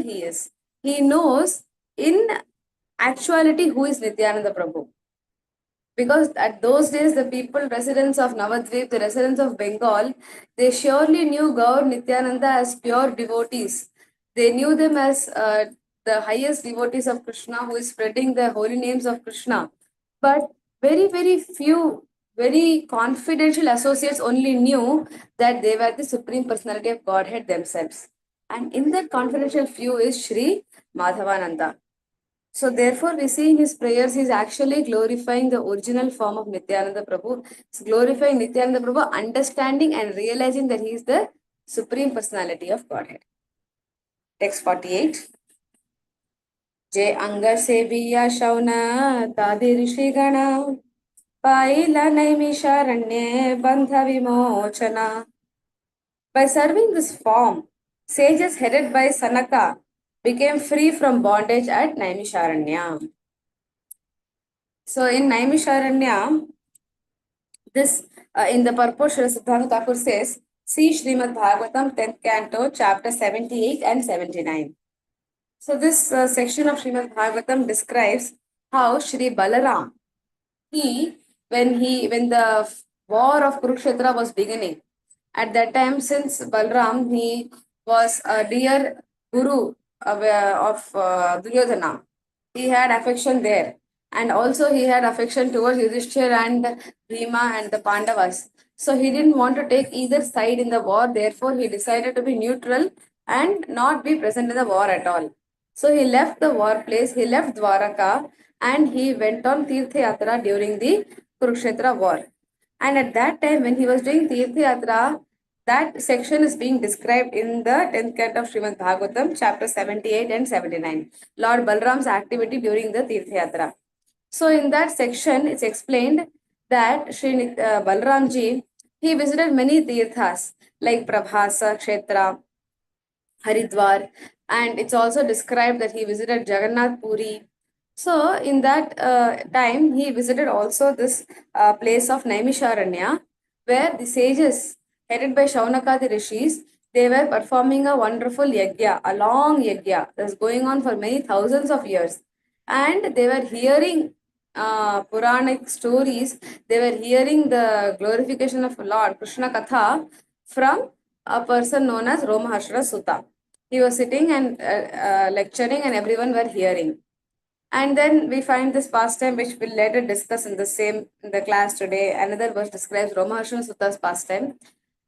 neutral he is. He knows in actuality who is Nityananda Prabhu. Because at those days, the people, residents of Navadvip, the residents of Bengal, they surely knew Gaur Nityananda as pure devotees. They knew them as the highest devotees of Krishna who is spreading the holy names of Krishna. But very, very few, very confidential associates only knew that they were the Supreme Personality of Godhead themselves. And in that confidential few is Sri Madhavananda. So therefore, we see in his prayers, he is actually glorifying the original form of Nityananda Prabhu. He's glorifying Nityananda Prabhu, understanding and realizing that he is the Supreme Personality of Godhead. Text 48. Jai Angar Sebiya Shauna Tadi Rishi Gana Paila Naimisharanye Bandha Vimochana. By serving this form, sages headed by Sanaka became free from bondage at Naimisharanya. So in Naimisharanya, this in the purport, Srila Siddhanta Thakur says, see Srimad Bhagavatam 10th canto, chapter 78 and 79. So this section of Srimad Bhagavatam describes how Shri Balaram, when the war of Kurukshetra was beginning, at that time, since Balaram, he was a dear guru of Duryodhana, he had affection there. And also he had affection towards Yudhishthir and Bhima and the Pandavas. So he didn't want to take either side in the war. Therefore, he decided to be neutral and not be present in the war at all. So he left the war place, he left Dwaraka, and he went on Tirtha Yatra during the Kurukshetra war. And at that time, when he was doing Tirtha Yatra, that section is being described in the 10th canto of Srimad Bhagavatam, chapter 78 and 79. Lord Balram's activity during the Tirtha Yatra. So in that section, it's explained that Sri Balramji, he visited many tirthas like Prabhasa, Kshetra, Haridwar, and it's also described that he visited Jagannath Puri. So in that time, he visited also this place of Naimisharanya, where the sages headed by Shaunaka the rishis, they were performing a wonderful yajna, a long yajna that was going on for many thousands of years. And they were hearing Puranic stories, they were hearing the glorification of Lord Krishna Katha from a person known as Romaharshara Sutta. He was sitting and lecturing, and everyone were hearing. And then we find this pastime, which we'll later discuss in the class today. Another verse describes Romaharshana Sutta's pastime.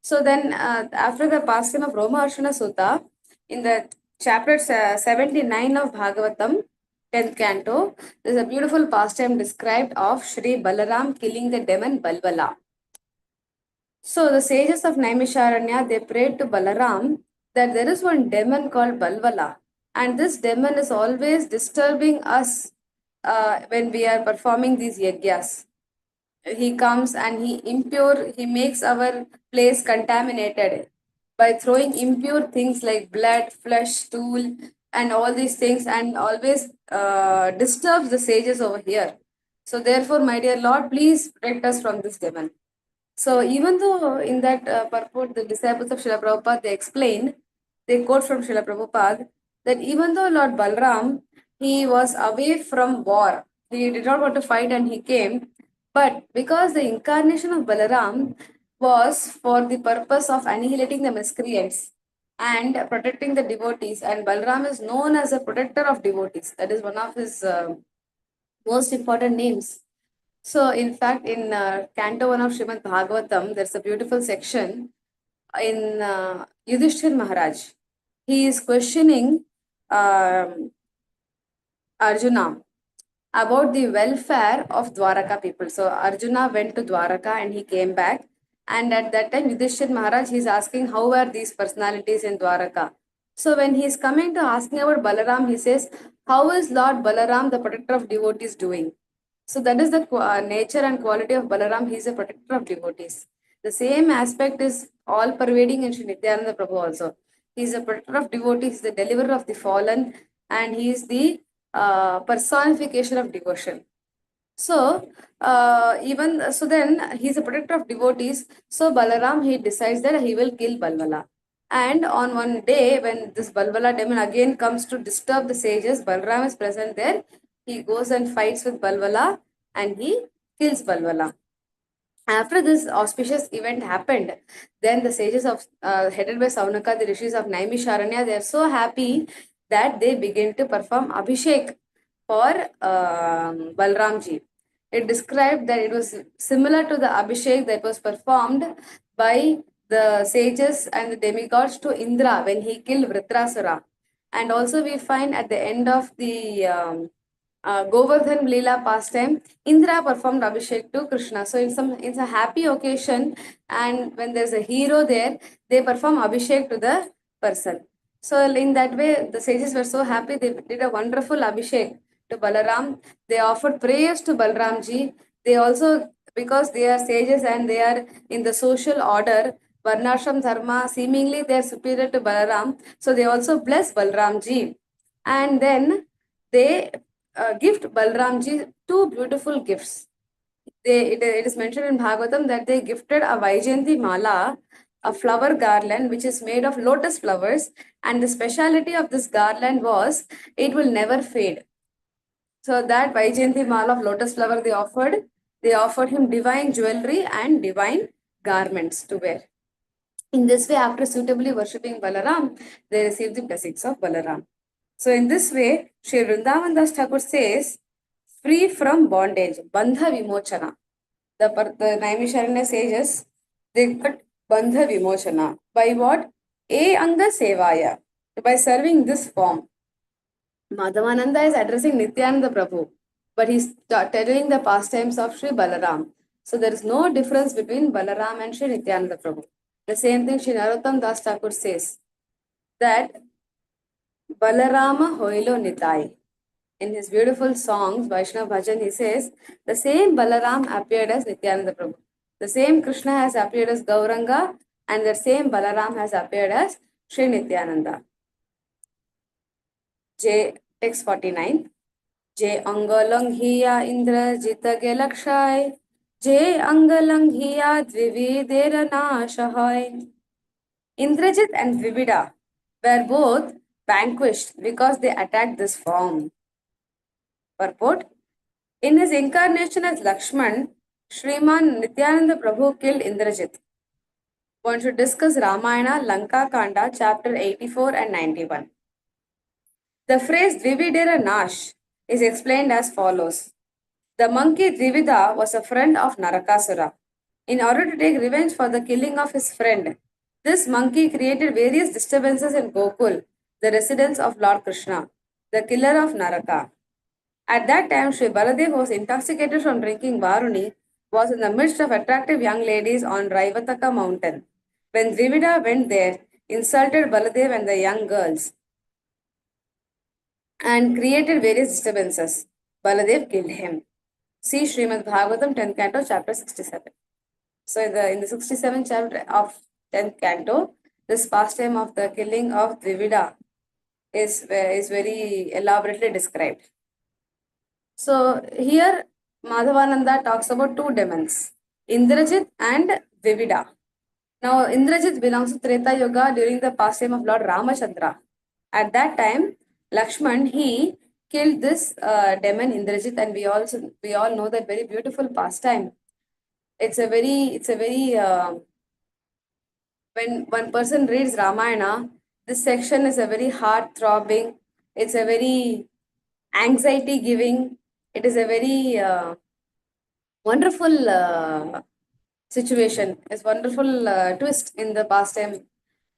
So then, after the pastime of Romaharshana Sutta, in the chapter 79 of Bhagavatam, 10th canto, there's a beautiful pastime described of Shri Balaram killing the demon Balbala. So the sages of Naimisharanya, they prayed to Balaram that there is one demon called Balbala, and this demon is always disturbing us when we are performing these yajnas. He comes and he makes our place contaminated by throwing impure things like blood, flesh, stool, and all these things, and always disturbs the sages over here. So therefore, my dear Lord, please protect us from this demon. So even though in that purport, the disciples of Srila Prabhupada, they quote from Srila Prabhupada, that even though Lord Balram, he was away from war, he did not want to fight and he came, but because the incarnation of Balaram was for the purpose of annihilating the miscreants and protecting the devotees, and Balaram is known as a protector of devotees. That is one of his most important names. So, in fact, in Canto 1 of Srimad Bhagavatam, there's a beautiful section in Yudhishthir Maharaj. He is questioning Arjuna about the welfare of Dwaraka people. So, Arjuna went to Dwaraka and he came back. And at that time, Yudhishthir Maharaj, he is asking, how were these personalities in Dwaraka? So, when he is coming to asking about Balaram, he says, how is Lord Balaram, the protector of devotees, doing? So that is the nature and quality of Balaram. He is a protector of devotees. The same aspect is all pervading in Sri Nityananda Prabhu also. He is a protector of devotees, the deliverer of the fallen, and he is the personification of devotion. So then he is a protector of devotees. So Balaram, he decides that he will kill Balbala. And on one day, when this Balbala demon again comes to disturb the sages, Balram is present there. He goes and fights with Balbala and he kills Balbala. After this auspicious event happened, then the sages of headed by Saunaka, the rishis of Naimisharanya, they are so happy that they begin to perform Abhishek for Balramji. It described that it was similar to the Abhishek that was performed by the sages and the demigods to Indra when he killed Vritrasura. And also we find at the end of the Govardhan Leela pastime, Indra performed Abhishek to Krishna. So it's a happy occasion, and when there's a hero there, they perform Abhishek to the person. So in that way, the sages were so happy. They did a wonderful Abhishek to Balaram. They offered prayers to Balramji. They also, because they are sages and they are in the social order, Varnashram Dharma, seemingly they are superior to Balaram. So they also bless Balramji. And then they gift Balramji two beautiful gifts. It is mentioned in Bhagavatam that they gifted a Vaijayanti Mala, a flower garland which is made of lotus flowers, and the speciality of this garland was it will never fade. So that Vaijayanti Mala of lotus flower they offered him divine jewelry and divine garments to wear. In this way, after suitably worshipping Balaram, they received the blessings of Balaram. So in this way, Sri Vrindavan Das Thakur says, free from bondage, bandha vimochana. The Naimisharanya sages, they got bandha vimochana. By what? E anga sevaya. By serving this form. Madhavananda is addressing Nityananda Prabhu, but he's telling the pastimes of Sri Balaram. So there is no difference between Balaram and Sri Nityananda Prabhu. The same thing Sri Narottam Das Thakur says, that Balarama Hoilo Nitai. In his beautiful songs, Vaishnav Bhajan, he says, the same Balaram appeared as Nityananda Prabhu. The same Krishna has appeared as Gauranga, and the same Balaram has appeared as Sri Nityananda. J. Text 49. J. Angalanghiya Indra Jitage Lakshai. J. Angalanghiya Dvividera Nashahai. Indrajit and Dvivida were both vanquished because they attacked this form. Purport. In his incarnation as Lakshman, Sriman Nityananda Prabhu killed Indrajit. One should discuss Ramayana, Lanka Kanda, chapter 84 and 91. The phrase Dvividera Nash is explained as follows. The monkey Dvivida was a friend of Narakasura. In order to take revenge for the killing of his friend, this monkey created various disturbances in Gokul, the residence of Lord Krishna, the killer of Naraka. At that time, Sri Baladev, who was intoxicated from drinking Varuni, was in the midst of attractive young ladies on Raivataka mountain. When Dvivida went there, insulted Baladev and the young girls, and created various disturbances, Baladev killed him. See Srimad Bhagavatam 10th canto, chapter 67. So in the 67th chapter of 10th canto, this pastime of the killing of Dvivida is very elaborately described. So here Madhavananda talks about two demons, Indrajit and Dvivida. Now Indrajit belongs to Treta Yuga during the pastime of Lord Ramachandra. At that time, Lakshman, he killed this demon Indrajit, and we all know that very beautiful pastime. It's a very when one person reads Ramayana, this section is a very heart throbbing. It's a very anxiety giving. It is a very wonderful situation. It's wonderful twist in the pastime,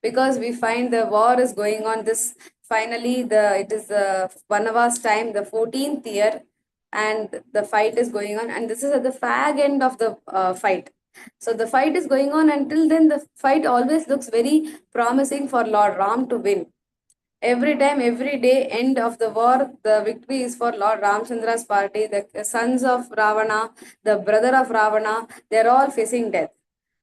because we find the war is going on. This finally it is the Vanavas time, the 14th year, and the fight is going on, and this is at the fag end of the fight. So the fight is going on. Until then, the fight always looks very promising for Lord Ram to win. Every time, every day, end of the war, the victory is for Lord Ramchandra's party. The sons of Ravana, the brother of Ravana, they're all facing death.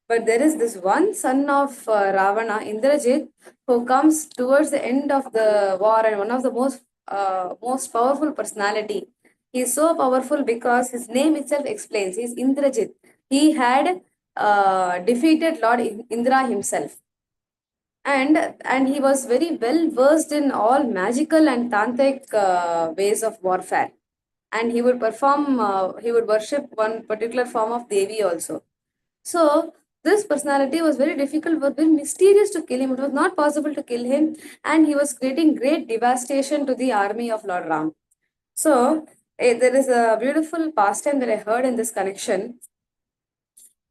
But there is this one son of Ravana, Indrajit, who comes towards the end of the war, and one of the most powerful personality. He is so powerful because his name itself explains. He is Indrajit. He had defeated Lord Indra himself. and he was very well versed in all magical and tantric ways of warfare, and he would worship one particular form of devi also. So this personality was very difficult, was very mysterious to kill him. It was not possible to kill him, and he was creating great devastation to the army of Lord Ram. So there is a beautiful pastime that I heard in this connection,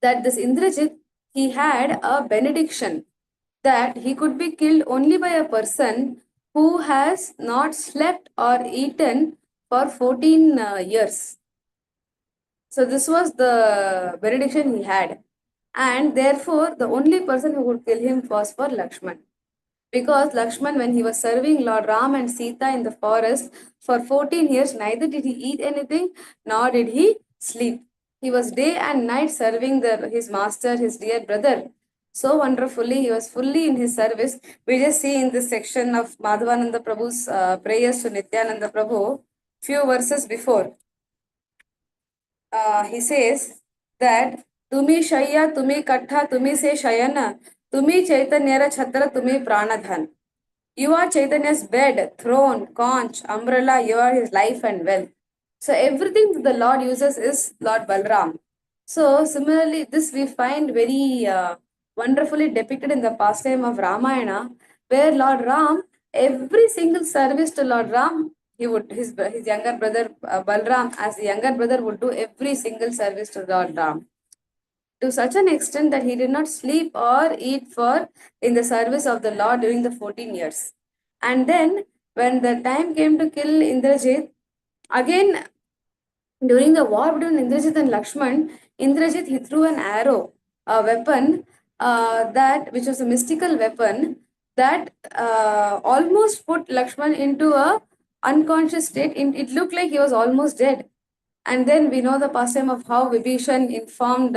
that this Indrajit, he had a benediction that he could be killed only by a person who has not slept or eaten for 14 years. So this was the benediction he had. And therefore, the only person who could kill him was for Lakshman. Because Lakshman, when he was serving Lord Ram and Sita in the forest for 14 years, neither did he eat anything nor did he sleep. He was day and night serving his master, his dear brother. So wonderfully, he was fully in his service. We just see in this section of Madhavananda Prabhu's prayers to Nityananda Prabhu, few verses before. He says that Tumi Shaya, Tumi Katha, Tumi Se Shayana, Tumi Chaitanyara Chhatra, Tumi Pranadhan. You are Chaitanya's bed, throne, conch, umbrella, you are his life and wealth. So everything that the Lord uses is Lord Balram. So similarly, this we find very wonderfully depicted in the pastime of Ramayana, where Lord Ram, every single service to Lord Ram, he would his younger brother Balram, as the younger brother, would do every single service to Lord Ram, to such an extent that he did not sleep or eat for in the service of the Lord during the 14 years. And then when the time came to kill Indrajit, again during the war between Indrajit and Lakshman, Indrajit, he threw an arrow, a weapon that which was a mystical weapon that almost put Lakshman into a unconscious state. It looked like he was almost dead. And then we know the pastime of how Vibhishan informed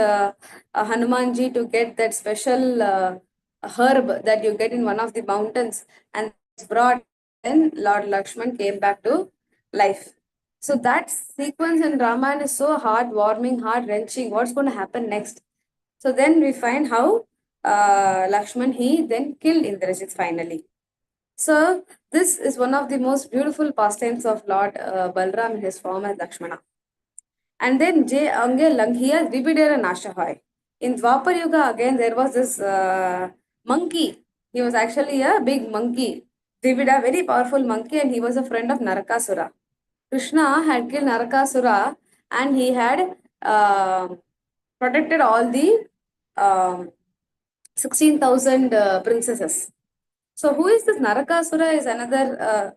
Hanumanji to get that special herb that you get in one of the mountains, and it's brought. Then Lord Lakshman came back to life. So that sequence in Ramayana is so heartwarming, heart wrenching. What's going to happen next? So then we find how Lakshman, he then killed Indrajit finally. So this is one of the most beautiful pastimes of Lord Balram in his form as Lakshmana. And then J. Ange Langhiya Dvibidera Nashahoy. In Dwapar Yuga, again, there was this monkey. He was actually a big monkey. Dvibida, very powerful monkey, and he was a friend of Narakasura. Krishna had killed Narakasura, and he had protected all the 16,000 princesses. So who is this Narakasura is another,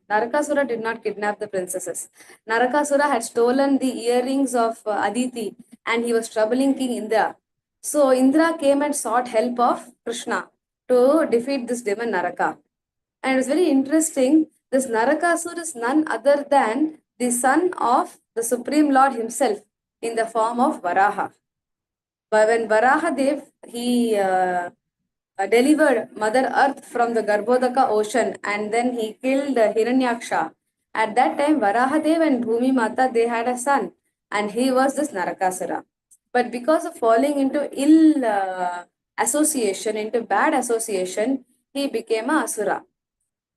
Narakasura did not kidnap the princesses. Narakasura had stolen the earrings of Aditi, and he was troubling King Indra. So Indra came and sought help of Krishna to defeat this demon Naraka. And it's very interesting, this Narakasura is none other than the son of the Supreme Lord himself in the form of Varaha. But when Varaha Dev, he delivered Mother Earth from the Garbhodaka ocean, and then he killed Hiranyaksha. At that time, Varahadev and Bhumi Mata, they had a son, and he was this Narakasura. But because of falling into ill association, into bad association, he became a Asura.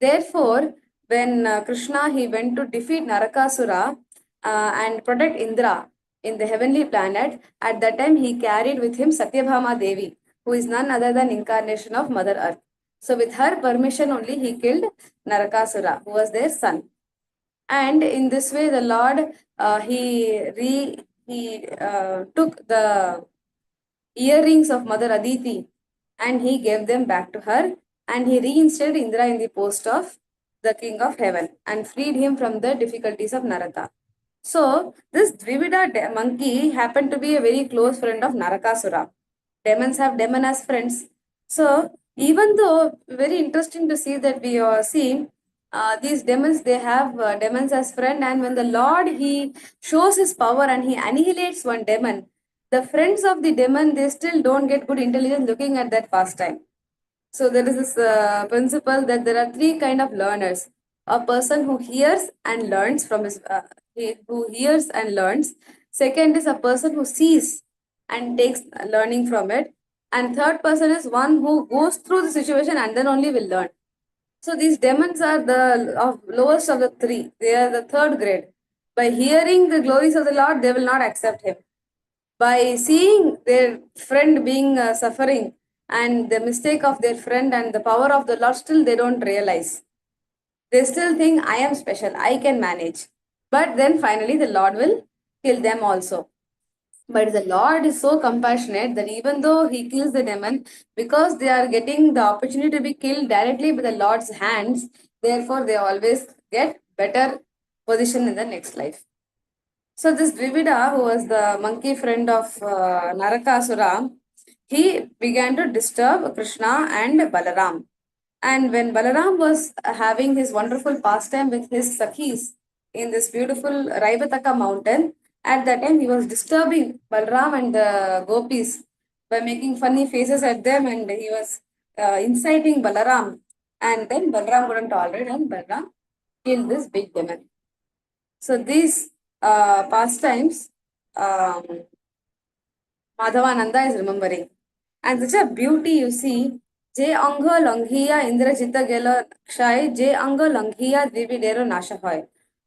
Therefore, when Krishna, he went to defeat Narakasura and protect Indra in the heavenly planet, at that time he carried with him Satyabhama Devi, who is none other than incarnation of Mother Earth. So with her permission only, he killed Narakasura, who was their son. And in this way, the Lord, he took the earrings of Mother Aditi and he gave them back to her, and he reinstated Indra in the post of the king of heaven and freed him from the difficulties of Naraka. So this Dvivida monkey happened to be a very close friend of Narakasura. Demons have demon as friends. So even though very interesting to see that we are seeing these demons, they have demons as friend, and when the Lord, he shows his power and he annihilates one demon, the friends of the demon, they still don't get good intelligence looking at that pastime. So there is this principle that there are three kind of learners: a person who hears and learns from his who hears and learns. Second is a person who sees and takes learning from it. and third person is one who goes through the situation and then only will learn. So these demons are the lowest of the three. They are the third grade. By hearing the glories of the Lord, they will not accept him. By seeing their friend being suffering and the mistake of their friend and the power of the Lord, still they don't realize. They still think, I am special, I can manage. But then finally the Lord will kill them also. But the Lord is so compassionate that even though he kills the demon, because they are getting the opportunity to be killed directly by the Lord's hands, therefore they always get better position in the next life. So this Dvivida, who was the monkey friend of Narakasura, he began to disturb Krishna and Balaram. And when Balaram was having his wonderful pastime with his Sakhis in this beautiful Raivataka mountain, at that time he was disturbing Balaram and the gopis by making funny faces at them, and he was inciting Balaram. And then Balaram couldn't tolerate, and Balaram killed this big demon. So these pastimes, Madhavananda is remembering. And such a beauty you see. Je anga langhiya indrajita gelo kshay, je anga langhiya dividero nashahoy.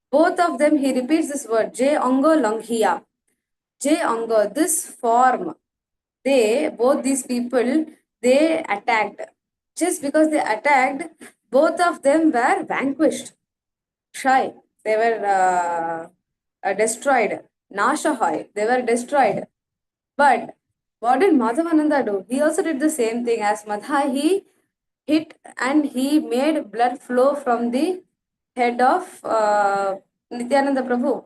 Both of them, he repeats this word, je anga langhiya. Je anga, this form, they, both these people, they attacked. Just because they attacked, both of them were vanquished. Shy, they were destroyed. Nashahoy, they were destroyed. But what did Madhavananda do? He also did the same thing as Madha. He hit and he made blood flow from the head of Nityananda Prabhu.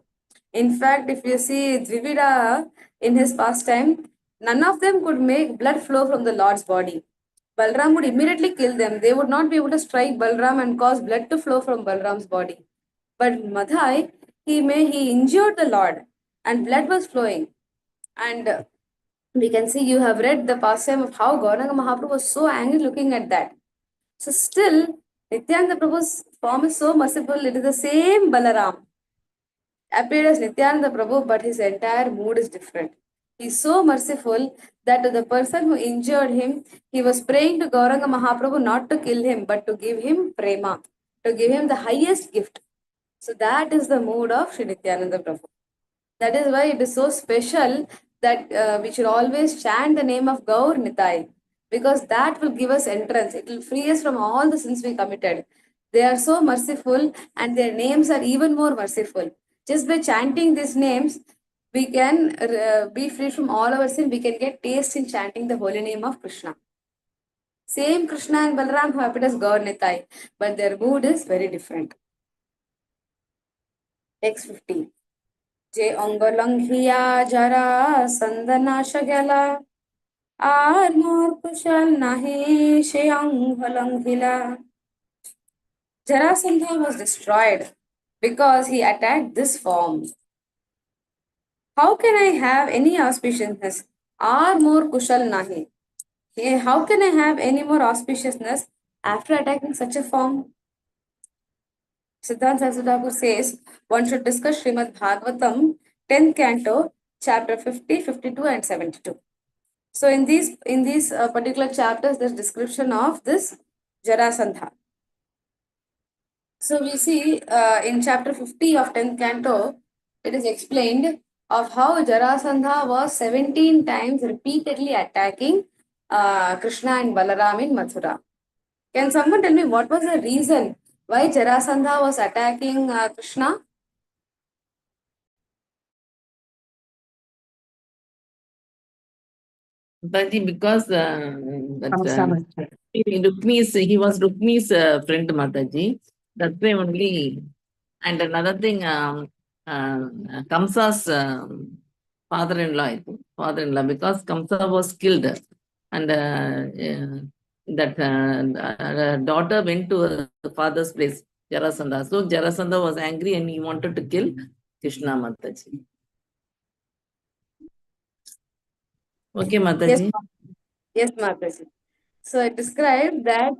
In fact, if you see Dvivida in his pastime, none of them could make blood flow from the Lord's body. Balram would immediately kill them. They would not be able to strike Balram and cause blood to flow from Balram's body. But Madhai, he injured the Lord and blood was flowing. And we can see you have read the pastime of how Gauranga Mahaprabhu was so angry looking at that. So still, Nityananda Prabhu's form is so merciful. It is the same Balaram. Appeared as Nityananda Prabhu, but his entire mood is different. He's so merciful that to the person who injured him, he was praying to Gauranga Mahaprabhu not to kill him, but to give him prema, to give him the highest gift. So that is the mood of Sri Nityananda Prabhu. That is why it is so special that we should always chant the name of Gaur Nitai, because that will give us entrance. It will free us from all the sins we committed. They are so merciful and their names are even more merciful. Just by chanting these names, we can be free from all our sin. We can get taste in chanting the holy name of Krishna. Same Krishna and Balaram who appeared as Gaur Nitai, but their mood is very different. Text 15. যে অঙ্গ লঙ্ঘিয়া যারা সন্দনাশ গেলা আর মোর কুশল নাহি সে অঙ্গ লঙ্ঘিলা. Jarasandha was destroyed because he attacked this form. How can I have any auspiciousness? Or more kushal nahi. How can I have any more auspiciousness after attacking such a form? Siddhanta Saraswati Thakur says one should discuss Srimad Bhagavatam, 10th canto, chapter 50, 52, and 72. So in these particular chapters, there's description of this Jarasandha. So we see in chapter 50 of 10th canto, it is explained of how Jarasandha was 17 times repeatedly attacking Krishna and Balaram in Mathura. Can someone tell me what was the reason why Jarasandha was attacking Krishna? But because he was Rukmi's friend, Mataji. That's why only. And another thing, Kamsa's father-in-law, I think, because Kamsa was killed, and that daughter went to the father's place, Jarasandha. So Jarasandha was angry and he wanted to kill Krishna, Mataji. Okay, Mataji. Yes, Mataji. So it described that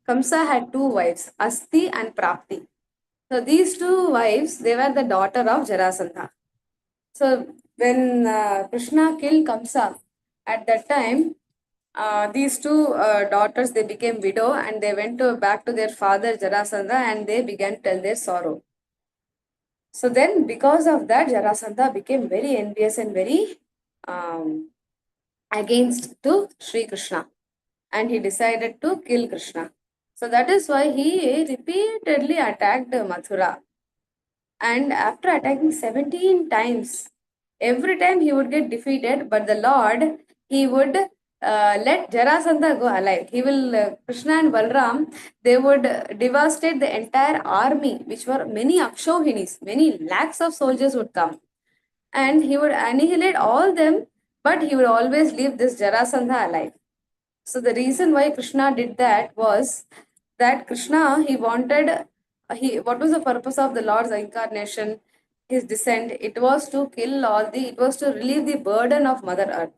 Kamsa had two wives, Asti and Prapti. So these two wives, they were the daughter of Jarasandha. So when Krishna killed Kamsa, at that time, these two daughters, they became widow and they went back to their father Jarasandha and they began to tell their sorrow. So then, because of that, Jarasandha became very envious and very um, against to Sri Krishna, and he decided to kill Krishna. So that is why he repeatedly attacked Mathura. And after attacking 17 times, every time he would get defeated, but the Lord, he would let Jarasandha go alive. He will, Krishna and Balram, they would devastate the entire army, which were many Akshohinis, many lakhs of soldiers would come. And he would annihilate all them, but he would always leave this Jarasandha alive. So the reason why Krishna did that was that Krishna, he wanted, he what was the purpose of the Lord's incarnation, his descent? It was to kill all the, it was to relieve the burden of Mother Earth.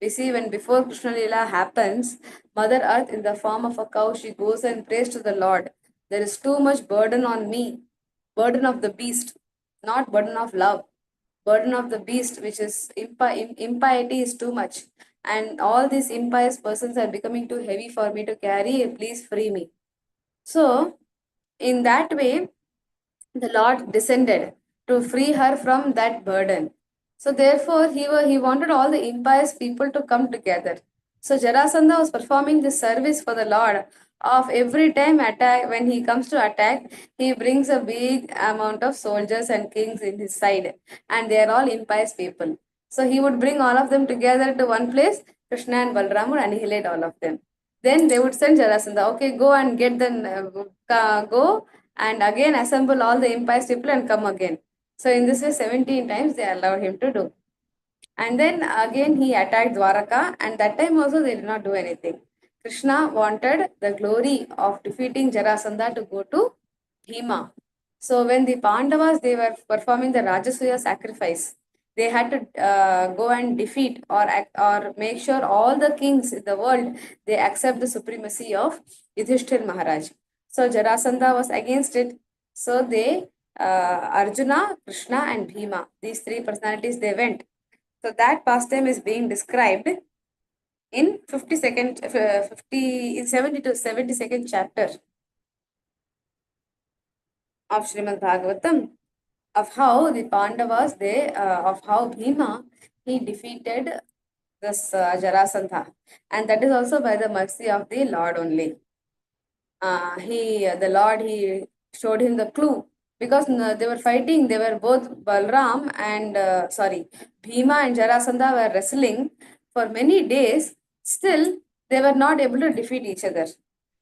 We see when before Krishna Lila happens, Mother Earth in the form of a cow, she goes and prays to the Lord. There is too much burden on me, burden of the beast, not burden of love. Burden of the beast, which is impiety, is too much. And all these impious persons are becoming too heavy for me to carry. Please free me. So, in that way, the Lord descended to free her from that burden. So therefore, he wanted all the impious people to come together. So Jarasandha was performing this service for the Lord of every time attack. When he comes to attack, he brings a big amount of soldiers and kings in his side, and they are all impious people. So he would bring all of them together to one place. Krishna and Balram would annihilate all of them. Then they would send Jarasandha, okay, go and get them, go and again assemble all the impious people and come again. So in this way, 17 times they allowed him to do. And then again he attacked Dwaraka, and that time also they did not do anything. Krishna wanted the glory of defeating Jarasandha to go to Bhima. So when the Pandavas, they were performing the Rajasuya sacrifice, they had to go and defeat or make sure all the kings in the world, they accept the supremacy of Yudhishthir Maharaj. So Jarasandha was against it. So they, Arjuna, Krishna and Bhima, these three personalities, they went. So that pastime is being described in 70 to 72nd chapter of Srimad Bhagavatam, of how the Pandavas, of how Bhima, he defeated this Jarasandha. And that is also by the mercy of the Lord only. The Lord, he showed him the clue, because they were fighting. They were both Balram and Bhima and Jarasandha were wrestling for many days. Still, they were not able to defeat each other.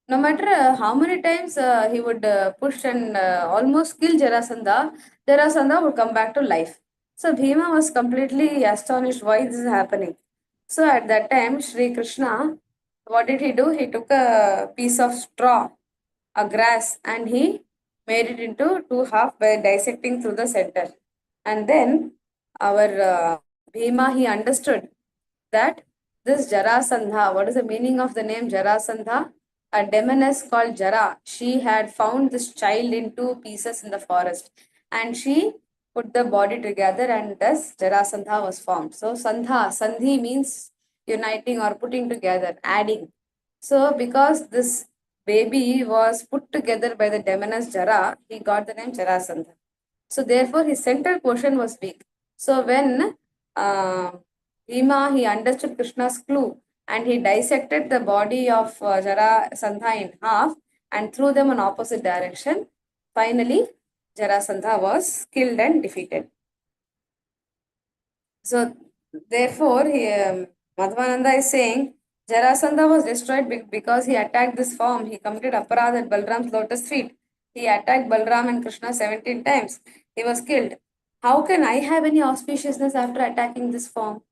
No matter how many times he would push and almost kill Jarasandha, Jarasandha would come back to life. So Bhima was completely astonished why this is happening. So at that time, Sri Krishna, what did he do? He took a piece of straw, a grass, and he made it into two half by dissecting through the center. And then our Bhima, he understood that this Jarasandha, what is the meaning of the name Jarasandha? A demoness called Jara, she had found this child in two pieces in the forest, and she put the body together, and thus Jarasandha was formed. So Sandhi means uniting or putting together, adding. So because this baby was put together by the demoness Jara, he got the name Jarasandha. So therefore his central portion was weak. So when uh, Bhima, he understood Krishna's clue, and he dissected the body of Jarasandha in half and threw them in opposite direction. Finally, Jarasandha was killed and defeated. So therefore, Madhvananda is saying Jarasandha was destroyed because he attacked this form. He committed aparadha at Balram's lotus feet. He attacked Balram and Krishna 17 times. He was killed. How can I have any auspiciousness after attacking this form?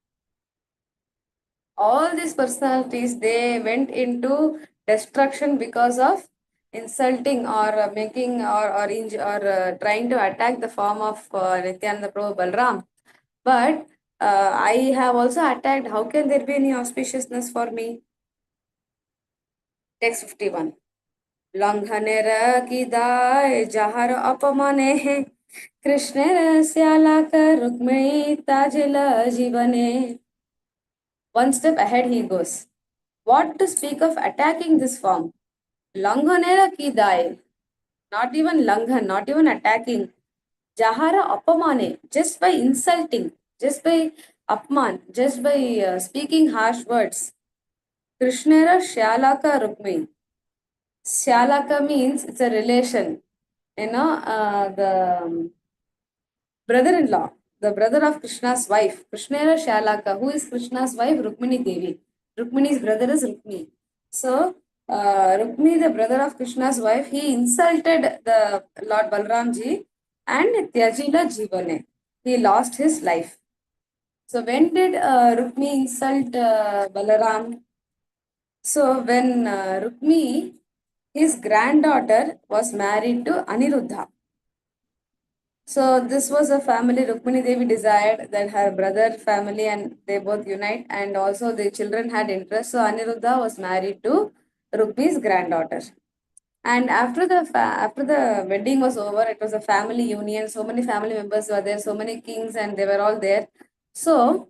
All these personalities, they went into destruction because of insulting or making or trying to attack the form of Nityananda Prabhu Balram. But I have also attacked. How can there be any auspiciousness for me? Text 51. लंघनेर की दाय जहर अपमाने है कृष्णेर श्याला कर रुक्मिणी ताजल जीवने. One step ahead he goes. What to speak of attacking this form? Langhanera ki dai. Not even langhan, not even attacking. Jahara apamane, just by insulting, just by apman, just by speaking harsh words. Krishnera Shyalaka Rukmi. Shyalaka means it's a relation. The brother-in-law, the brother of Krishna's wife, Krishnera Shyalaka. Who is Krishna's wife? Rukmini Devi. Rukmini's brother is Rukmi. So, Rukmi, the brother of Krishna's wife, he insulted the Lord Balramji and Tyajila Jivane. He lost his life. So, when did Rukmi insult Balaram? So, when Rukmi, his granddaughter, was married to Aniruddha. So this was a family. Rukmini Devi desired that her brother family and they both unite, and also the children had interest. So Aniruddha was married to Rukmi's granddaughter. And after the wedding was over, it was a family union. So many family members were there, so many kings, and they were all there. So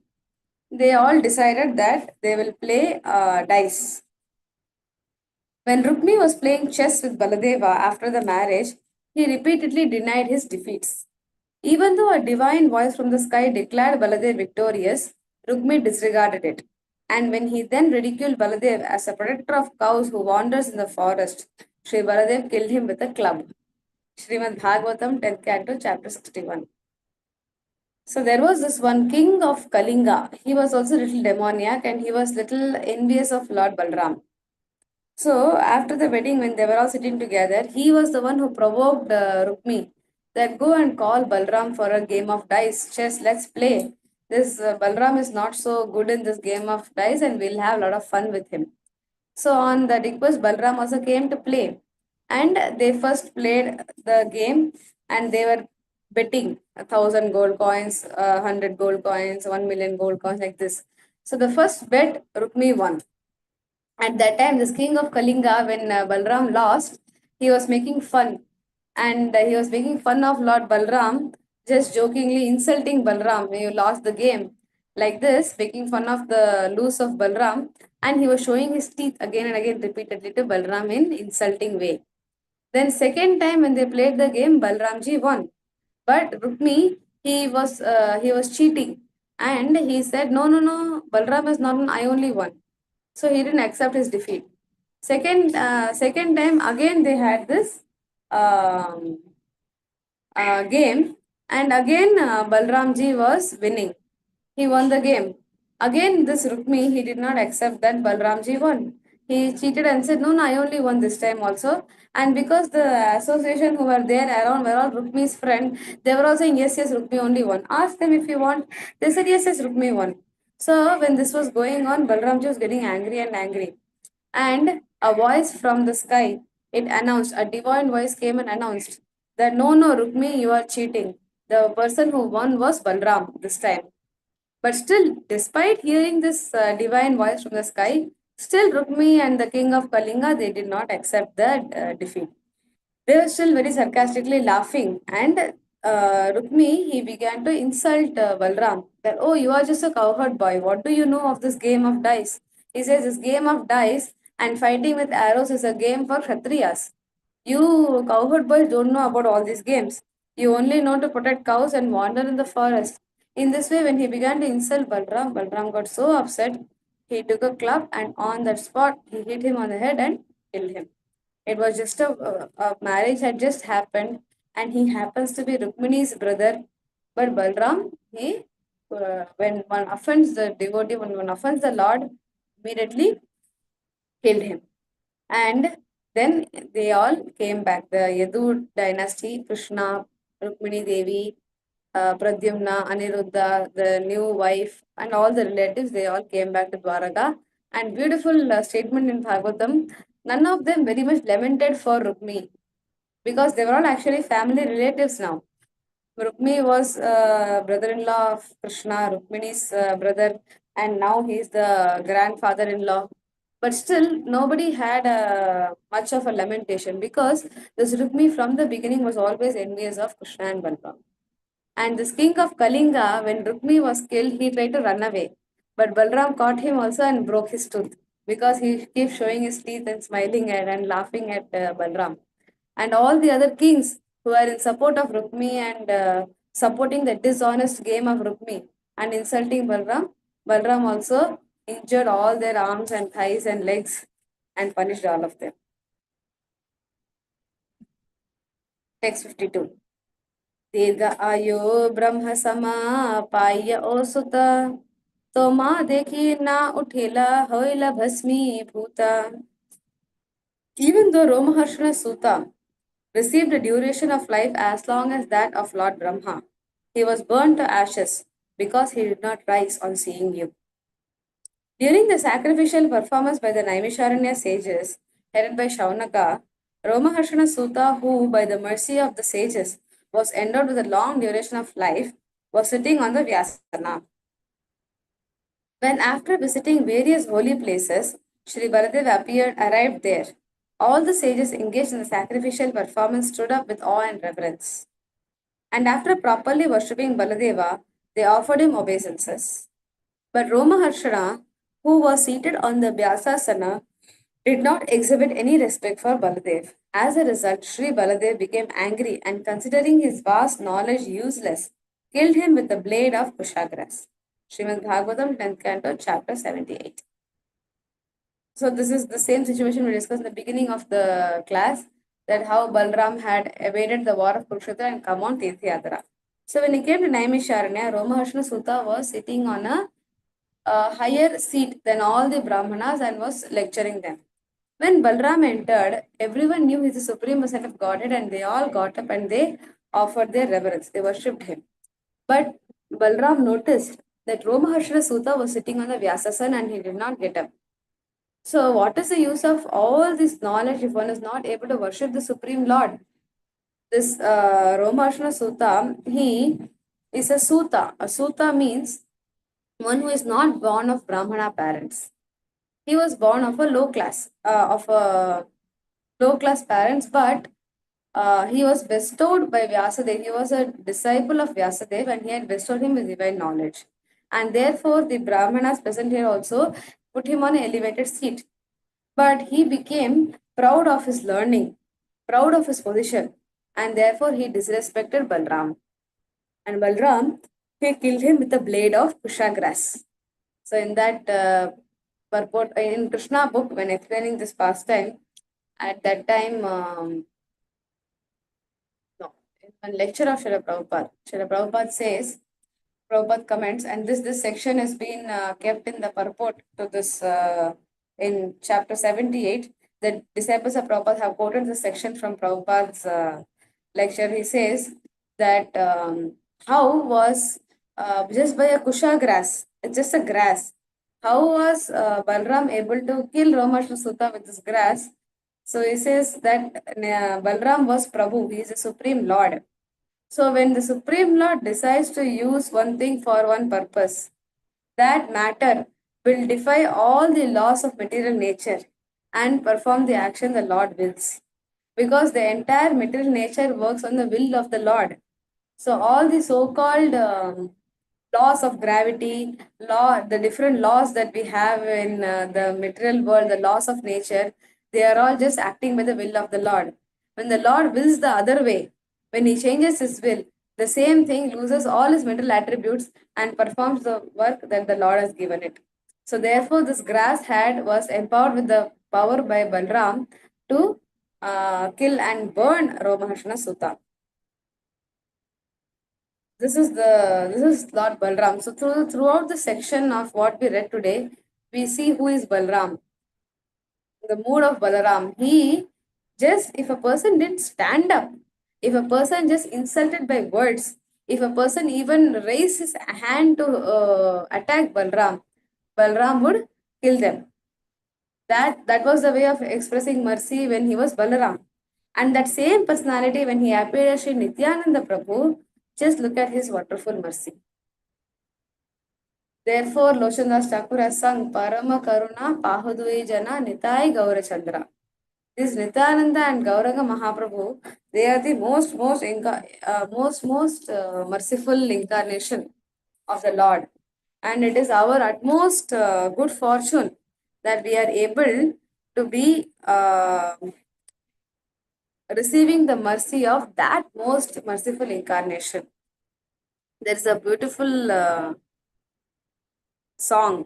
they all decided that they will play dice. When Rukmi was playing chess with Baladeva after the marriage, he repeatedly denied his defeats. Even though a divine voice from the sky declared Baladev victorious, Rukmi disregarded it. And when he then ridiculed Baladev as a protector of cows who wanders in the forest, Sri Baladev killed him with a club. Srimad Bhagavatam, 10th canto, chapter 61. So there was this one king of Kalinga. He was also little demoniac and he was little envious of Lord Balram. So after the wedding, when they were all sitting together, he was the one who provoked Rukmi that go and call Balram for a game of dice, chess, let's play. This Balram is not so good in this game of dice and we'll have a lot of fun with him. So on the request, Balram also came to play. And they first played the game and they were betting 1,000 gold coins, 100 gold coins, 1 million gold coins like this. So the first bet, Rukmi won. At that time, this king of Kalinga, when Balram lost, he was making fun. And he was making fun of Lord Balram, just jokingly insulting Balram. You lost the game. Like this, making fun of the lose of Balram. And he was showing his teeth again and again repeatedly to Balram in insulting way. Then second time when they played the game, Balramji won. But Rukmi, he was cheating. And he said, no, Balram is not won, I only won. So he didn't accept his defeat. Second time again they had this um, game, and again Balramji was winning. He won the game. Again, this Rukmi, he did not accept that Balramji won. He cheated and said, no, I only won this time also. And because the association who were there around were all Rukmi's friend, they were all saying, yes, Rukmi only won. Ask them if you want. They said, yes, Rukmi won. So when this was going on, Balramji was getting angry and angry. And a voice from the sky, it announced, a divine voice came and announced that no, Rukmi, you are cheating. The person who won was Balram this time. But still, despite hearing this divine voice from the sky, still Rukmi and the king of Kalinga, they did not accept the defeat. They were still very sarcastically laughing. And Rukmi, he began to insult Balram that, oh, you are just a cowherd boy. What do you know of this game of dice? He says, this game of dice and fighting with arrows is a game for Kshatriyas. You cowherd boys don't know about all these games. You only know to protect cows and wander in the forest. In this way, when he began to insult Balram, Balram got so upset, he took a club and on that spot, he hit him on the head and killed him. It was just a marriage had just happened, and he happens to be Rukmini's brother. But Balram, when one offends the devotee, when one offends the Lord, immediately killed him. And then they all came back. The Yadu dynasty, Krishna, Rukmini Devi, Pradyumna, Aniruddha, the new wife, and all the relatives, they all came back to Dwaraka. And beautiful statement in Bhagavatam, none of them very much lamented for Rukmi because they were all actually family relatives now. Rukmi was brother-in-law of Krishna, Rukmini's brother, and now he is the grandfather-in-law. But still, nobody had much of a lamentation because this Rukmi from the beginning was always envious of Krishna and Balram. And this king of Kalinga, when Rukmi was killed, he tried to run away. But Balram caught him also and broke his tooth. because he keeps showing his teeth and smiling and laughing at Balram. And all the other kings who are in support of Rukmi and supporting the dishonest game of Rukmi and insulting Balram, Balram also injured all their arms and thighs and legs and punished all of them. Text 52. Dirgha ayo brahma sama paya o sutta तो माँ देखी ना उठेला होइला भस्मी भूता. Even though Romaharshana Sutta received a duration of life as long as that of Lord Brahma, he was burned to ashes because he did not rise on seeing you. During the sacrificial performance by the Naimisharanya sages, headed by Shaunaka, Romaharshana Sutta, who by the mercy of the sages was endowed with a long duration of life, was sitting on the Vyasana. When after visiting various holy places, Sri Baladev arrived there. All the sages engaged in the sacrificial performance stood up with awe and reverence. And after properly worshipping Baladeva, they offered him obeisances. But Romaharshana, who was seated on the Vyasasana, did not exhibit any respect for Baladev. As a result, Sri Baladev became angry and, considering his vast knowledge useless, killed him with a blade of Kushagras. Srimad Bhagavatam, 10th canto, chapter 78. So this is the same situation we discussed in the beginning of the class, that how Balram had evaded the war of Kurukshetra and come on Tirtha Yatra. So when he came to Naimisharanya, Romaharshana Sutta was sitting on a higher seat than all the Brahmanas and was lecturing them. When Balram entered, everyone knew he is the supreme person of Godhead, and they all got up and they offered their reverence. They worshipped him. But Balram noticed that Romaharshana Sutta was sitting on the Vyasasana and he did not get up. So, what is the use of all this knowledge if one is not able to worship the Supreme Lord? This Romaharshana Sutta, he is a Sutta. A Sutta means one who is not born of Brahmana parents. He was born of a low class parents, but he was bestowed by Vyasadeva. He was a disciple of Vyasadeva and he had bestowed him with divine knowledge. And therefore, the Brahmanas present here also put him on an elevated seat. But he became proud of his learning, proud of his position, and therefore he disrespected Balram. And Balram, he killed him with a blade of Kushagras. So in that purport, in Krishna book, when explaining this pastime, at that time, in one lecture of Srila Prabhupada says, Prabhupada comments, and this section has been kept in the purport to this in chapter 78. The disciples of Prabhupada have quoted this section from Prabhupada's lecture. He says that how was just by a kusha grass, it's just a grass, how was Balram able to kill Romaharshana Sutta with this grass? So he says that Balram was Prabhu, he is the Supreme Lord. So when the Supreme Lord decides to use one thing for one purpose, that matter will defy all the laws of material nature and perform the action the Lord wills. Because the entire material nature works on the will of the Lord. So all the so-called laws of gravity, the different laws that we have in the material world, the laws of nature, they are all just acting by the will of the Lord. When the Lord wills the other way, when he changes his will, the same thing loses all his mental attributes and performs the work that the Lord has given it. So therefore, this grass was empowered with the power by Balram to kill and burn Romaharshana Sutta. This is Lord Balram. So throughout the section of what we read today, we see who is Balram. The mood of Balaram. He just, if a person didn't stand up, if a person just insulted by words, if a person even raised his hand to attack Balram, Balram would kill them. That was the way of expressing mercy when he was Balaram. And that same personality when he appeared as Sri Nityananda Prabhu, just look at his wonderful mercy. Therefore, Loshandas Thakur has sung Parama Karuna Pahudui Jana Nitai Gaurachandra. This Nityananda and Gauranga Mahaprabhu, they are the most merciful incarnation of the Lord. And it is our utmost good fortune that we are able to be receiving the mercy of that most merciful incarnation. There is a beautiful song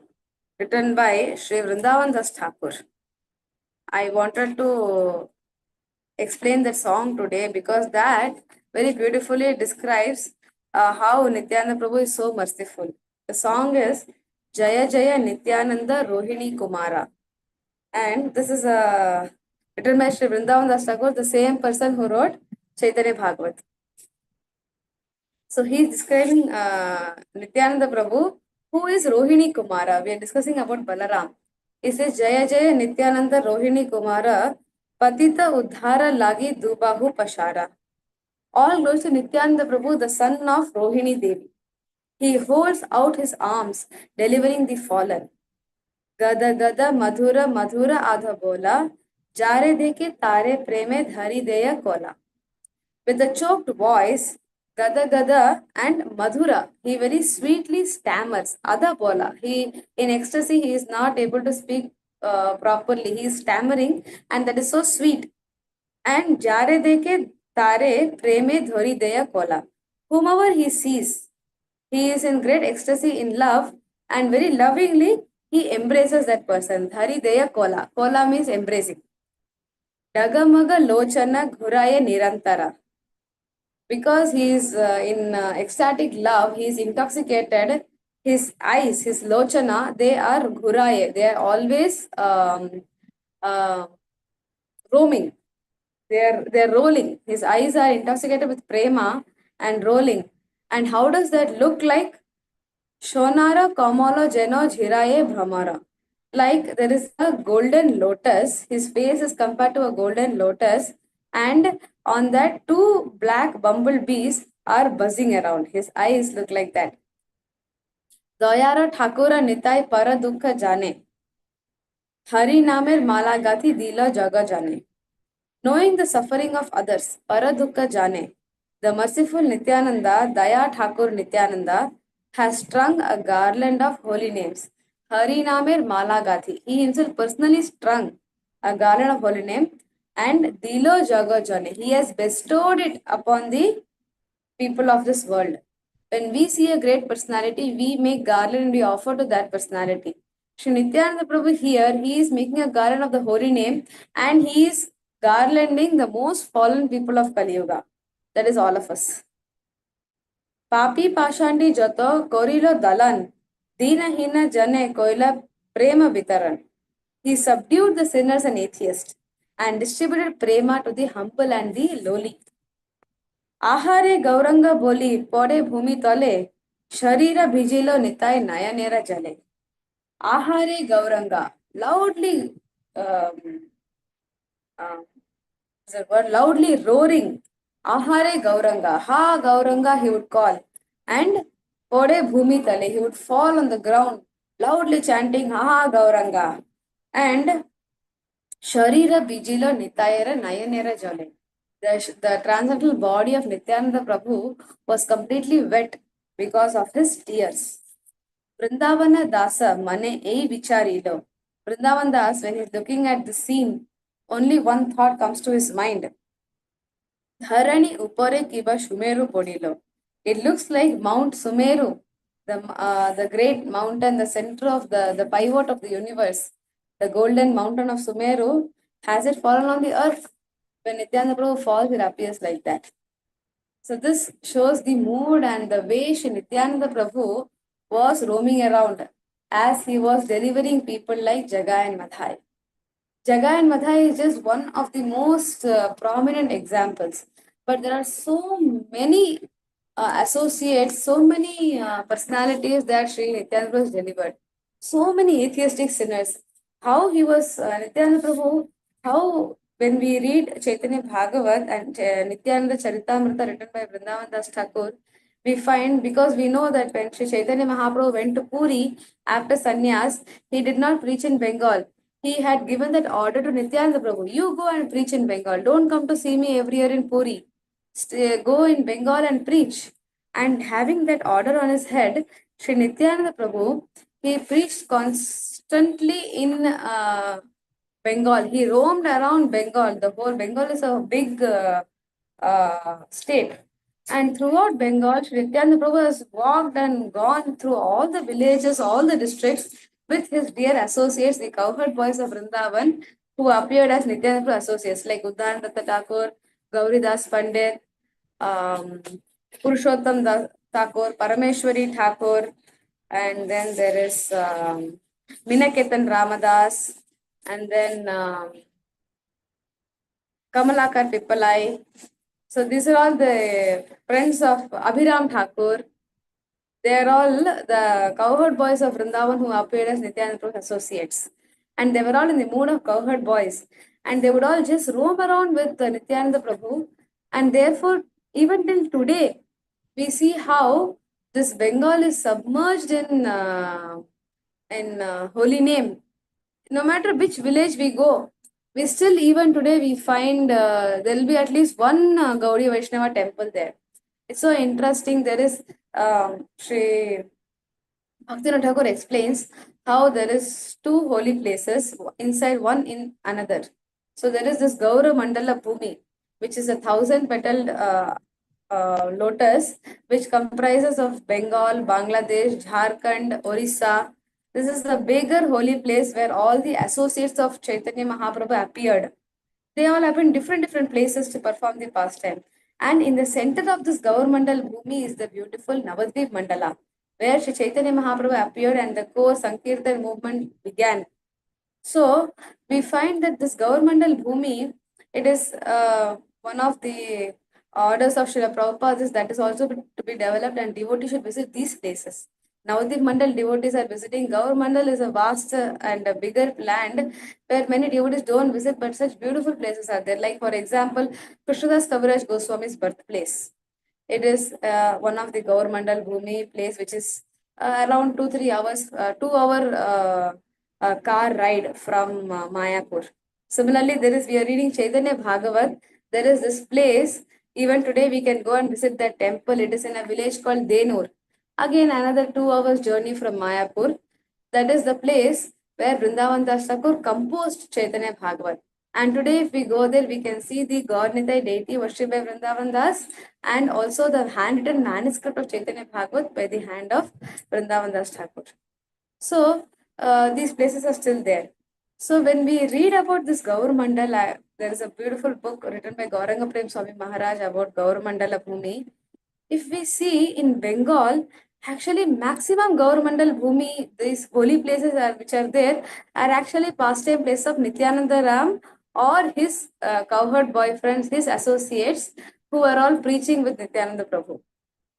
written by Sri Vrindavan Das Thakur. I wanted to explain that song today because that very beautifully describes how Nityananda Prabhu is so merciful. The song is Jaya Jaya Nityananda Rohini Kumara. And this is written by Sri Vrindavan Das Thakur, the same person who wrote Caitanya Bhagavata. So he is describing Nityananda Prabhu, who is Rohini Kumara. We are discussing about Balaram. He says, Jaya Jaya Nityananda Rohini Kumara, Patita Uddhara Lagi Dubahu Pashara. All glories to Nityananda Prabhu, the son of Rohini Devi. He holds out his arms, delivering the fallen. Gada Gada Madhura Madhura Adha Bola, Jare Deke Tare Preme Dhari Deya Kola. With a choked voice, Gada Gada and Madhura, he very sweetly stammers. Adha Bola, he in ecstasy, he is not able to speak properly. He is stammering, and that is so sweet. And Jare Deke Tare Preme Dhori Deya Kola. Whomever he sees, he is in great ecstasy in love, and very lovingly he embraces that person. Dhari Deya Kola. Kola means embracing. Dagamaga Lochana Ghuraya Nirantara. Because he is in ecstatic love, he is intoxicated. His eyes, his lochana, they are ghuraye. They are always uh, roaming. They are rolling. His eyes are intoxicated with prema and rolling. And how does that look like? Shonara Kamala Jeno Jhiraye Brahmara. Like there is a golden lotus, his face is compared to a golden lotus, and on that, two black bumblebees are buzzing around. His eyes look like that. Dayara Thakura Nitai Para Dukha Jane. Hari Namer Malagathi Dila Jaga Jane. Knowing the suffering of others, Paradukka Jane, the merciful Nityananda, Daya Thakur Nityananda, has strung a garland of holy names. Harinamer Malagathi. He himself personally strung a garland of holy name, and Dilo Jaga Jane. He has bestowed it upon the people of this world. When we see a great personality, we make garland and we offer to that personality. Shri Nityananda Prabhu here, he is making a garland of the holy name, and he is garlanding the most fallen people of Kali Yuga. That is all of us. Papi Pashandi Jato Korilo Dalan, Dina Hina Jane Koila Prema Vitaran. He subdued the sinners and atheists and distributed prema to the humble and the lowly. Ahare Gauranga Boli Pode Bhumi Tole, Sharira Bhijilo Nitai Nayanera Jale. Ahare Gauranga, loudly the word loudly roaring. Ahare Gauranga, Ha Gauranga he would call. And Pode Bhumi Tale, he would fall on the ground, loudly chanting Ha Gauranga. And Sharira Bijilo Nitayera Nayanera Jale. The transcendental body of Nityananda Prabhu was completely wet because of his tears. Vrindavana Dasa Mane Ei Vicharilo. Vrindavan Das, when he's looking at the scene, only one thought comes to his mind. Dharani Upore Kiba Sumeru Podilo. It looks like Mount Sumeru, the great mountain, the center of the pivot of the universe. The golden mountain of Sumeru, has it fallen on the earth? When Nityananda Prabhu falls, it appears like that. So this shows the mood and the way Shri Nityananda Prabhu was roaming around as he was delivering people like Jagai and Madhai. Jagai and Madhai is just one of the most prominent examples. But there are so many associates, so many personalities that Sri Nityananda Prabhu has delivered. So many atheistic sinners. How he was, Nityananda Prabhu, how when we read Caitanya Bhagavat and Nityananda Charitamrita written by Vrindavan Das Thakur, we find, because we know that when Sri Chaitanya Mahaprabhu went to Puri after sannyas, he did not preach in Bengal. He had given that order to Nityananda Prabhu, you go and preach in Bengal. Don't come to see me every year in Puri. Go in Bengal and preach. And having that order on his head, Sri Nityananda Prabhu, he preached constantly in Bengal. He roamed around Bengal. The whole Bengal is a big state. And throughout Bengal, Sri Nityananda Prabhu has walked and gone through all the villages, all the districts with his dear associates, the cowherd boys of Vrindavan, who appeared as Nityananda Prabhu associates like Uddharan Datta Thakur, Gauri Das Pandit, um, Purushottam Thakur, Parameshwari Thakur, and then there is Minaketan Ramadas, and then Kamalakar Pippalai. So these are all the friends of Abhiram Thakur. They are all the cowherd boys of Vrindavan who appeared as Nityananda Prabhu's associates. And they were all in the mood of cowherd boys. And they would all just roam around with Nityananda Prabhu. And therefore, even till today, we see how this Bengal is submerged in holy name. No matter which village we go, we still, even today, we find there will be at least one Gauri Vaishnava temple there. It's so interesting. There is Sri Bhaktivinoda Thakur explains how there is two holy places inside one in another. So there is this Gaura Mandala Bhumi, which is 1,000 petaled lotus, which comprises of Bengal, Bangladesh, Jharkhand, Orissa. This is the bigger holy place where all the associates of Chaitanya Mahaprabhu appeared. They all have in different places to perform the pastime. And in the center of this Gaur-mandal Bhumi is the beautiful Navadvip Mandala, where Sri Chaitanya Mahaprabhu appeared and the core Sankirtan movement began. So we find that this Gaur-mandal Bhumi, it is one of the orders of Srila Prabhupada is that is also to be developed, and devotees should visit these places. Navadip Mandal devotees are visiting. Gaur Mandal is a vast and a bigger land where many devotees don't visit, but such beautiful places are there. Like, for example, Krishnadas Kaviraj Goswami's birthplace. It is one of the Gaur Mandal Bhumi place, which is around 2-3 hours, 2 hour car ride from Mayapur. Similarly, there is, we are reading Caitanya Bhagavat. There is this place. Even today, we can go and visit that temple. It is in a village called Denur. Again, another 2 hours journey from Mayapur. That is the place where Vrindavan Das Thakur composed Chaitanya Bhagavat. And today, if we go there, we can see the God Nitai deity worshipped by Vrindavan Das, and also the handwritten manuscript of Chaitanya Bhagavat by the hand of Vrindavan Das Thakur. So, these places are still there. So, when we read about this Gaur Mandala, there is a beautiful book written by Gauranga Prem Swami Maharaj about Gaur Mandala Bhumi. If we see in Bengal, actually maximum Gaur-mandal Bhumi, these holy places which are there, are actually pastime place of Nityananda Ram or his cowherd boyfriends, his associates, who are all preaching with Nityananda Prabhu.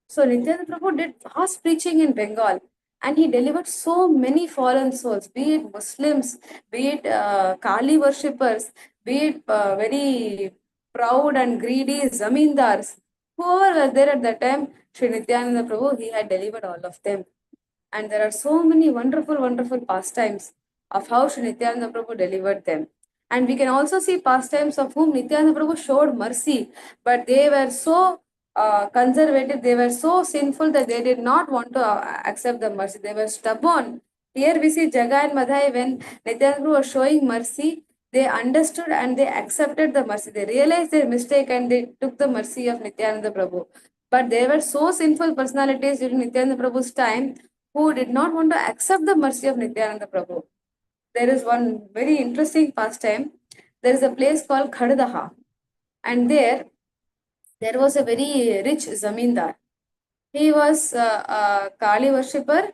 So Nityananda Prabhu did vast preaching in Bengal, and he delivered so many fallen souls, be it Muslims, be it Kali worshippers, be it very proud and greedy zamindars, whoever were there at that time, Sri Nityananda Prabhu, he had delivered all of them. And there are so many wonderful pastimes of how Sri Nityananda Prabhu delivered them. And we can also see pastimes of whom Nityananda Prabhu showed mercy, but they were so conservative, they were so sinful that they did not want to accept the mercy. They were stubborn. Here we see Jaga and Madhai, when Nityananda Prabhu was showing mercy, they understood and they accepted the mercy. They realized their mistake and they took the mercy of Nityananda Prabhu. But they were so sinful personalities during Nityananda Prabhu's time who did not want to accept the mercy of Nityananda Prabhu. There is one very interesting pastime. There is a place called Khaddaha, and there was a very rich zamindar. He was a Kali worshipper,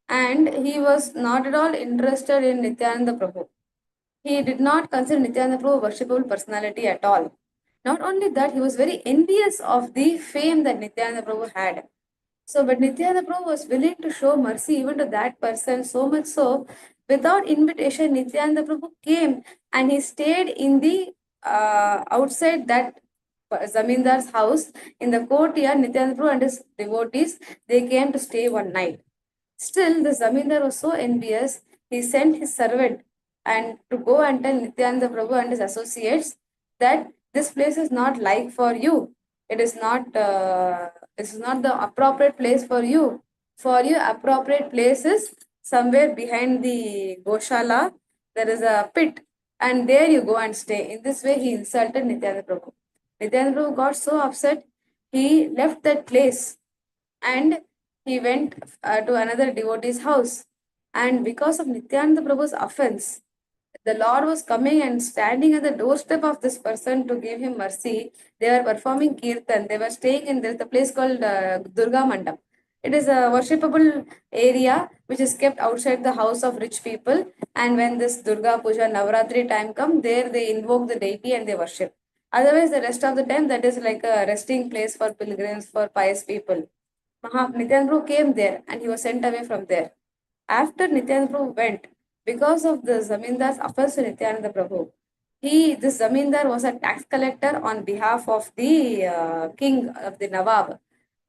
and he was not at all interested in Nityananda Prabhu. He did not consider Nityananda Prabhu a worshipable personality at all. Not only that, he was very envious of the fame that Nityananda Prabhu had. So, but Nityananda Prabhu was willing to show mercy even to that person, so much so, without invitation, Nityananda Prabhu came and he stayed in the outside that Zamindar's house in the courtyard. Nityananda Prabhu and his devotees, they came to stay one night. Still, the Zamindar was so envious, he sent his servant and to go and tell Nityananda Prabhu and his associates that this place is not like for you. It is not. This is not the appropriate place for you. For you, appropriate place is somewhere behind the Goshala, there is a pit, and there you go and stay. In this way, he insulted Nityananda Prabhu. Nityananda Prabhu got so upset, he left that place and he went to another devotee's house. And because of Nityananda Prabhu's offense, the Lord was coming and standing at the doorstep of this person to give him mercy. They were performing kirtan. They were staying in the place called Durga Mandap. It is a worshipable area which is kept outside the house of rich people. And when this Durga Puja Navratri time come, there they invoke the deity and they worship. Otherwise, the rest of the time, that is like a resting place for pilgrims, for pious people. Nityananda Prabhu came there and he was sent away from there. After Nityananda Prabhu went, because of the Zamindar's offense to Nityananda Prabhu, this Zamindar was a tax collector on behalf of the king of the Nawab.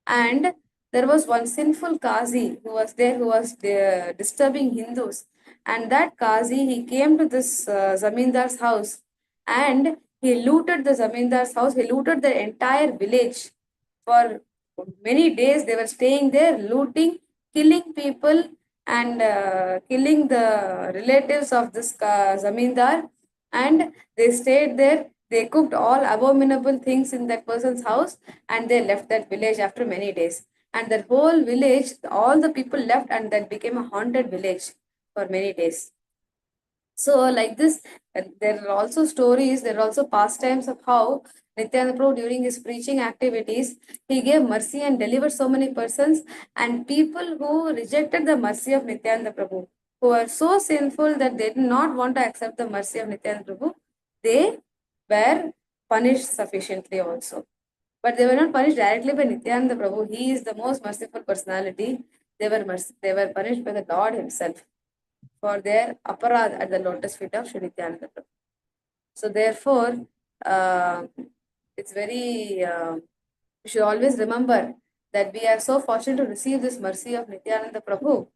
And there was one sinful Qazi who was there who was disturbing Hindus. And that Qazi, he came to this Zamindar's house and he looted the Zamindar's house. He looted the entire village. For many days, they were staying there, looting, killing people, and killing the relatives of this Zamindar. And they stayed there. They cooked all abominable things in that person's house and they left that village after many days. And that whole village, all the people left, and that became a haunted village for many days. So, like this, there are also stories, there are also pastimes of how Nityananda Prabhu, during his preaching activities, he gave mercy and delivered so many persons, and people who rejected the mercy of Nityananda Prabhu, who were so sinful that they did not want to accept the mercy of Nityananda Prabhu, they were punished sufficiently also. But they were not punished directly by Nityananda Prabhu. He is the most merciful personality. They were punished by the Lord Himself for their aparad at the lotus feet of Sri Nityananda Prabhu. So therefore, it's very, we should always remember that we are so fortunate to receive this mercy of Nityananda Prabhu.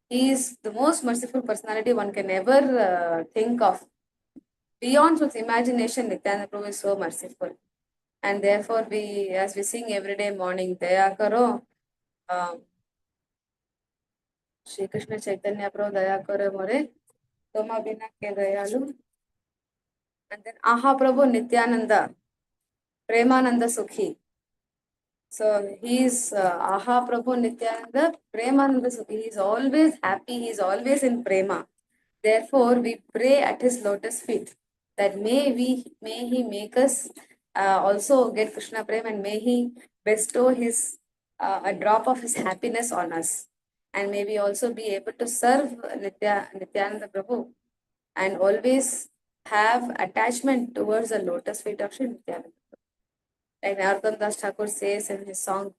He is the most merciful personality one can ever think of. Beyond one's imagination, Nityananda Prabhu is so merciful. And therefore, as we sing every day morning, Daya Karo, Shri Krishna Chaitanya Prabhu, Daya Karo More, Toma Bina Ke Dayalu. And then Aha Prabhu Nityananda, Premananda Sukhi. So he's Aha Prabhu Nityananda, Premananda Sukhi. He's always happy, he's always in Prema. Therefore, we pray at his lotus feet that may he make us also get Krishna Prema, and may he bestow his a drop of his happiness on us. And may we also be able to serve Nityananda Prabhu and always have attachment towards the lotus feet of Sri Nityananda. Like Narottam Das Thakur says in his song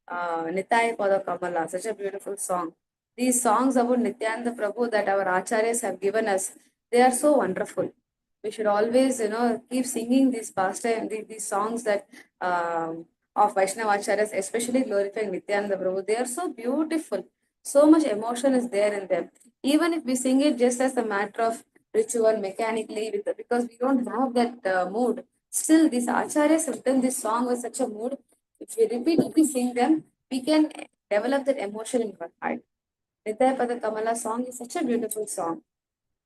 Nitai Pada Kamala, such a beautiful song. These songs about Nityananda Prabhu that our acharyas have given us, they are so wonderful. We should always, keep singing these pastime, these songs that of Vaishnava acharyas, especially glorifying Nityananda Prabhu. They are so beautiful. So much emotion is there in them. Even if we sing it just as a matter of ritual, mechanically, because we don't have that mood. Still, these acharyas have written this song with such a mood. If we repeatedly sing them, we can develop that emotion in our heart. Nitya Pada Kamala song is such a beautiful song.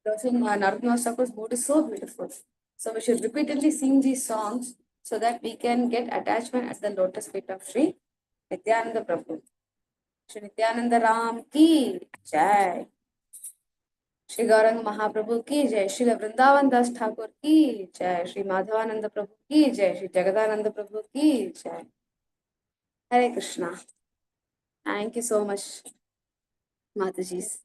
Also, Narottam Thakur's mood is so beautiful. So we should repeatedly sing these songs so that we can get attachment at the lotus feet of Sri Nityananda Prabhu. Shri Nityananda Ram ki jai. Shri Gauranga Mahaprabhu ki jai. Shri Vrindavan Das Thakur ki jai. Shri Madhavananda Prabhu ki jai. Shri Jagadananda Prabhu ki jai. Hare Krishna. Thank you so much, Mataji's.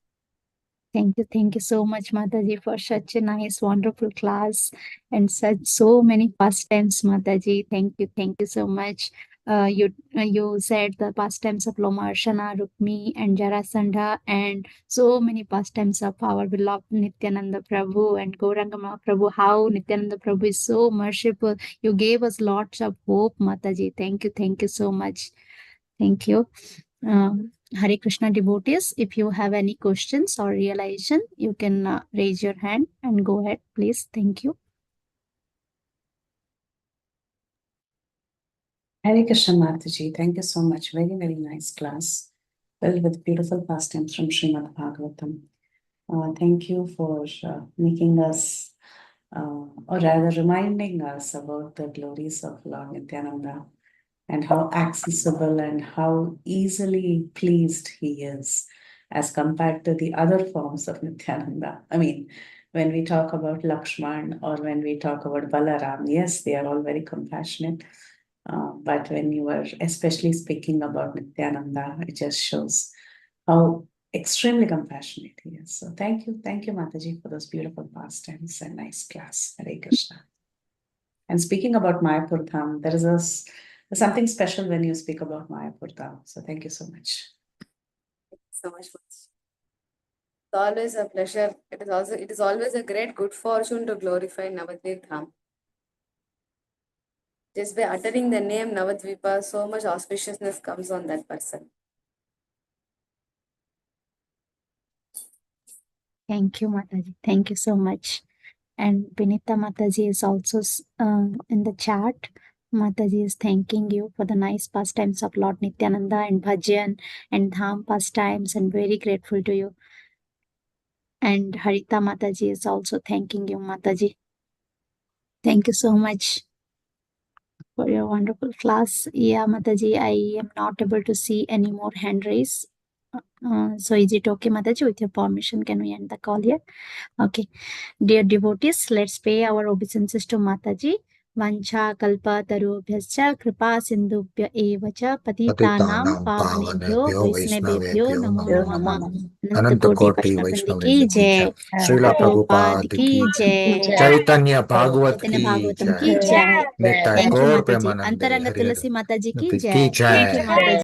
Thank you so much, Mataji, for such a nice, wonderful class and so many pastimes, Mataji. Thank you so much. You said the pastimes of Lomarshana, Rukmi, and Jarasandha, and so many pastimes of our beloved Nityananda Prabhu and Gauranga Mahaprabhu. How Nityananda Prabhu is so merciful. You gave us lots of hope, Mataji. Thank you so much. Thank you. Hare Krishna devotees, if you have any questions or realization, you can raise your hand and go ahead, please. Thank you. Hare Krishna Mataji, thank you so much. Very, very nice class. filled with beautiful pastimes from Srimad Bhagavatam. Thank you for making us, or rather reminding us about the glories of Lord Nityananda and how accessible and how easily pleased he is as compared to the other forms of Nityananda. I mean, when we talk about Lakshman or when we talk about Balaram, yes, they are all very compassionate. But when you are especially speaking about Nityananda, it just shows how extremely compassionate he is. So thank you, Mataji, for those beautiful pastimes and nice class. Hare Krishna. And speaking about Mayapur Dham, there's something special when you speak about Mayapur Dham. So thank you so much. Thank you so much. It's always a pleasure. It is always a great good fortune to glorify Navadvip Dham. Just by uttering the name Navadvipa, so much auspiciousness comes on that person. Thank you, Mataji. Thank you so much. And Vinita Mataji is also in the chat. Mataji is thanking you for the nice pastimes of Lord Nityananda and Bhajan and Dham pastimes, and very grateful to you. And Harita Mataji is also thanking you, Mataji. Thank you so much for your wonderful class. Yeah, Mataji, I am not able to see any more hand raise. So is it okay, Mataji? With your permission, can we end the call here? Okay. Dear devotees, let's pay our obeisances to Mataji. Vancha kalpa tarubhyascha kripa sindhubhya eva cha patitanam pavanebhyo vaisnavebhyo namo namaha. Anantakoti Vaishnavindi ki jai. Srila Prabhupada Prabhupada ki ki jai. Chaitanya Bhagavat Chaitanya ki Bhagavatam jai. ki jai. Nitai Thank you, Gaur Mataji. Premanande Antaranga Hari Tulasi Mataji ki Ki jai. Thank you, jai. Mataji.